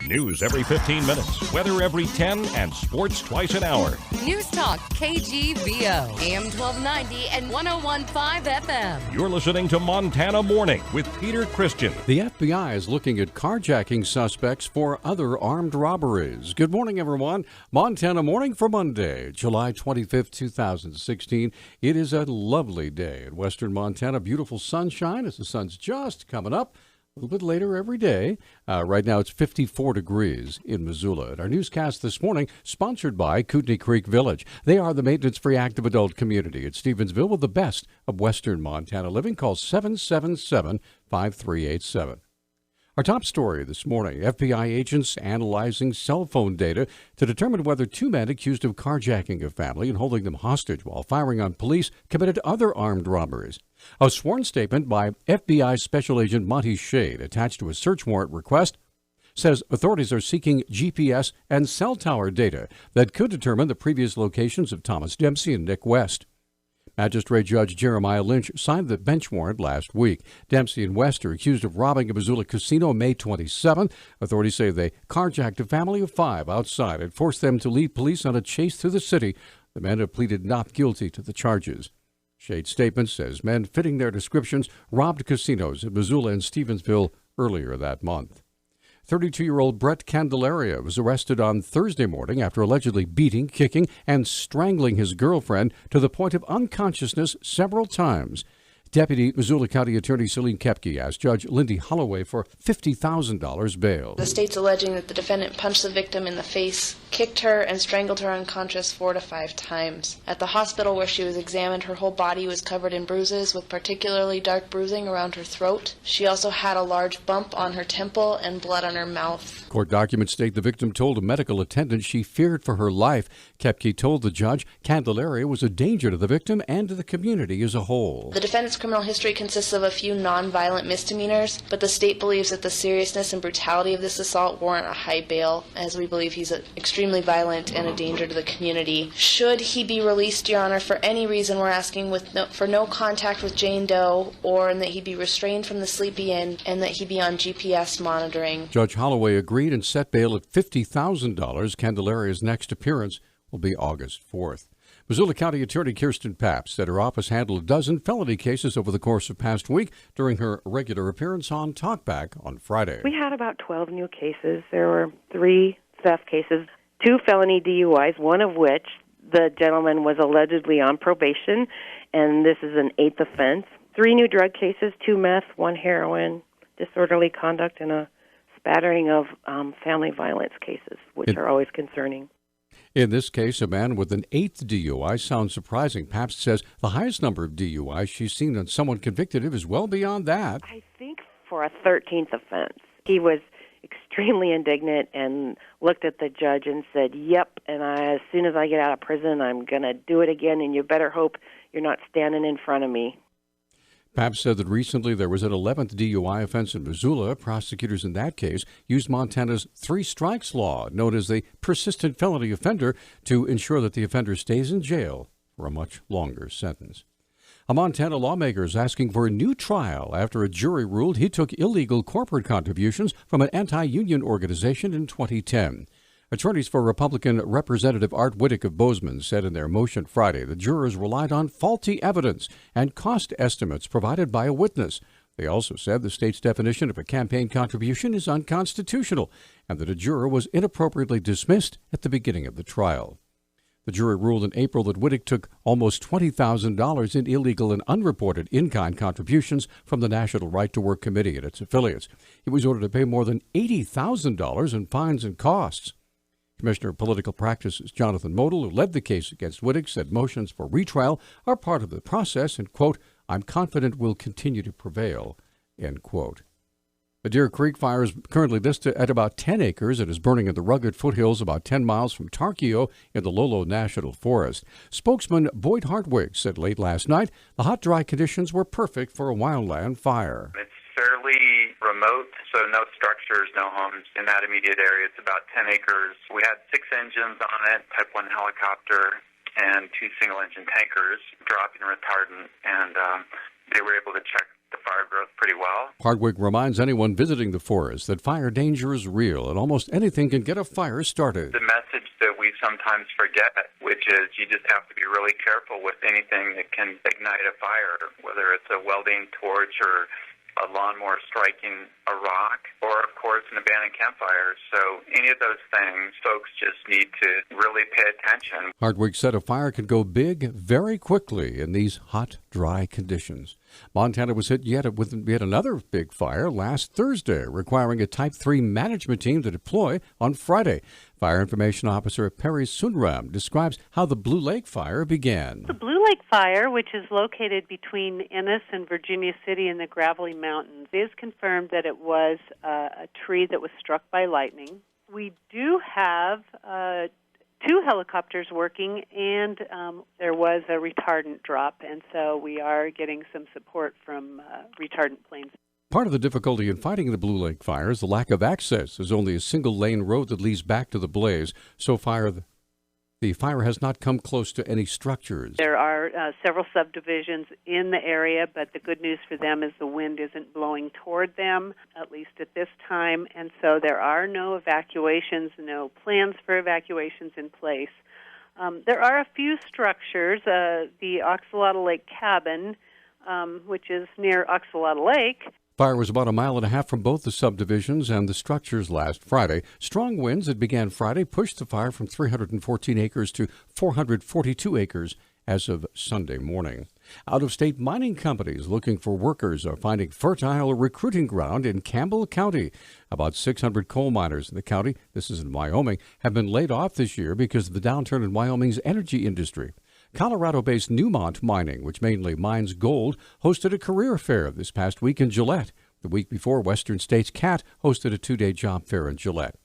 News every 15 minutes, weather every 10, and sports twice an hour. Newstalk, KGVO, AM 1290 and 101.5 FM. You're listening to Montana Morning with Peter Christian. The FBI is looking at carjacking suspects for other armed robberies. Good morning, everyone. Montana Morning for Monday, July 25th, 2016. It is a lovely day in western Montana. Beautiful sunshine as the sun's just coming up. A little bit later every day. Right now it's 54 degrees in Missoula. And our newscast this morning, sponsored by Kootenai Creek Village. They are the maintenance-free active adult community at Stevensville with the best of western Montana living. Call 777-5387. Our top story this morning, FBI agents analyzing cell phone data to determine whether two men accused of carjacking a family and holding them hostage while firing on police committed other armed robberies. A sworn statement by FBI Special Agent Monty Shade attached to a search warrant request says authorities are seeking GPS and cell tower data that could determine the previous locations of Thomas Dempsey and Nick West. Magistrate Judge Jeremiah Lynch signed the bench warrant last week. Dempsey and West are accused of robbing a Missoula casino May 27th. Authorities say they carjacked a family of five outside and forced them to lead police on a chase through the city. The men have pleaded not guilty to the charges. Shade's statement says men fitting their descriptions robbed casinos in Missoula and Stevensville earlier that month. 32-year-old Brett Candelaria was arrested on Thursday morning after allegedly beating, kicking, and strangling his girlfriend to the point of unconsciousness several times. Deputy Missoula County Attorney Celine Kepke asked Judge Lindy Holloway for $50,000 bail. The state's alleging that the defendant punched the victim in the face, kicked her, and strangled her unconscious 4 to 5 times. At the hospital where she was examined, her whole body was covered in bruises with particularly dark bruising around her throat. She also had a large bump on her temple and blood on her mouth. Court documents state the victim told a medical attendant she feared for her life. Kepke told the judge Candelaria was a danger to the victim and to the community as a whole. The defendant's criminal history consists of a few non-violent misdemeanors, but the state believes that the seriousness and brutality of this assault warrant a high bail, as we believe he's extremely violent and a danger to the community. Should he be released, Your Honor, for any reason, we're asking for no contact with Jane Doe, or that he be restrained from the Sleepy Inn, and that he be on GPS monitoring. Judge Holloway agreed and set bail at $50,000. Candelaria's next appearance will be August 4th. Missoula County Attorney Kirsten Papp said her office handled a dozen felony cases over the course of past week during her regular appearance on Talkback on Friday. We had about 12 new cases. There were 3 theft cases, 2 felony DUIs, one of which the gentleman was allegedly on probation, and this is an 8th offense. 3 new drug cases, 2 meth, 1 heroin, disorderly conduct, and a spattering of family violence cases, which are always concerning. In this case, a man with an 8th DUI sounds surprising. Pabst says the highest number of DUIs she's seen on someone convicted of is well beyond that. I think for a 13th offense. He was extremely indignant and looked at the judge and said, yep, and as soon as I get out of prison, I'm going to do it again, and you better hope you're not standing in front of me. Pabst said that recently there was an 11th DUI offense in Missoula. Prosecutors in that case used Montana's 3 strikes law, known as the persistent felony offender, to ensure that the offender stays in jail for a much longer sentence. A Montana lawmaker is asking for a new trial after a jury ruled he took illegal corporate contributions from an anti-union organization in 2010. Attorneys for Republican Representative Art Whittick of Bozeman said in their motion Friday the jurors relied on faulty evidence and cost estimates provided by a witness. They also said the state's definition of a campaign contribution is unconstitutional and that a juror was inappropriately dismissed at the beginning of the trial. The jury ruled in April that Whittick took almost $20,000 in illegal and unreported in-kind contributions from the National Right to Work Committee and its affiliates. He was ordered to pay more than $80,000 in fines and costs. Commissioner of Political Practices Jonathan Modell, who led the case against Whittick, said motions for retrial are part of the process and, quote, I'm confident will continue to prevail, end quote. The Deer Creek fire is currently listed at about 10 acres. It is burning in the rugged foothills about 10 miles from Tarkio in the Lolo National Forest. Spokesman Boyd Hartwig said late last night the hot, dry conditions were perfect for a wildland fire. It's fairly remote, so no structures, no homes in that immediate area. It's about 10 acres. We had 6 engines on it, Type 1 helicopter, and 2 single-engine tankers dropping retardant, and they were able to check the fire growth pretty well. Hardwick reminds anyone visiting the forest that fire danger is real and almost anything can get a fire started. The message that we sometimes forget, which is you just have to be really careful with anything that can ignite a fire, whether it's a welding torch or a lawnmower striking a rock, or of course an abandoned campfire. So any of those things, folks just need to really pay attention. Hardwick said a fire can go big very quickly in these hot, dry conditions. Montana was hit with yet another big fire last Thursday, requiring a Type 3 management team to deploy on Friday. Fire Information Officer Perry Sunram describes how the Blue Lake Fire began. The Blue Lake Fire, which is located between Ennis and Virginia City in the Gravelly Mountains, is confirmed that it was a tree that was struck by lightning. We do have 2 helicopters working, and there was a retardant drop, and so we are getting some support from retardant planes. Part of the difficulty in fighting the Blue Lake Fire is the lack of access. There's only a single-lane road that leads back to the blaze. So far, the fire has not come close to any structures. There are several subdivisions in the area, but the good news for them is the wind isn't blowing toward them, at least at this time, and so there are no evacuations, no plans for evacuations in place. There are a few structures. The Oxalata Lake Cabin, which is near Oxalata Lake. Fire was about 1.5 miles from both the subdivisions and the structures last Friday. Strong winds that began Friday pushed the fire from 314 acres to 442 acres as of Sunday morning. Out-of-state mining companies looking for workers are finding fertile recruiting ground in Campbell County. About 600 coal miners in the county, this is in Wyoming, have been laid off this year because of the downturn in Wyoming's energy industry. Colorado-based Newmont Mining, which mainly mines gold, hosted a career fair this past week in Gillette. The week before, Western States CAT hosted a 2-day job fair in Gillette.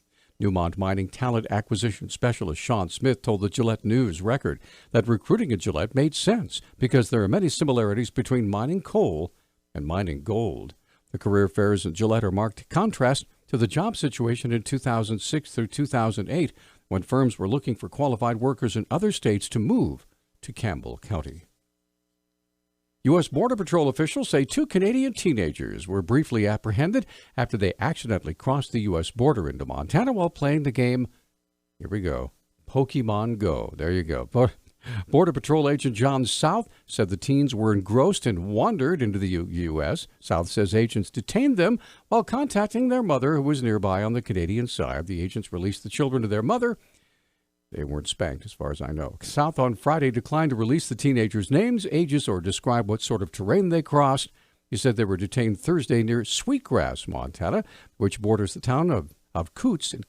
Newmont Mining talent acquisition specialist Sean Smith told the Gillette News Record that recruiting at Gillette made sense because there are many similarities between mining coal and mining gold. The career fairs in Gillette are marked contrast to the job situation in 2006 through 2008, when firms were looking for qualified workers in other states to move to Campbell County. U.S. Border Patrol officials say 2 Canadian teenagers were briefly apprehended after they accidentally crossed the U.S. border into Montana while playing the game, here we go, Pokemon Go. There you go. Border Patrol agent John South said the teens were engrossed and wandered into the U.S. South says agents detained them while contacting their mother, who was nearby on the Canadian side. The agents released the children to their mother. They weren't spanked, as far as I know. South on Friday declined to release the teenagers' names, ages, or describe what sort of terrain they crossed. He said they were detained Thursday near Sweetgrass, Montana, which borders the town of Coots in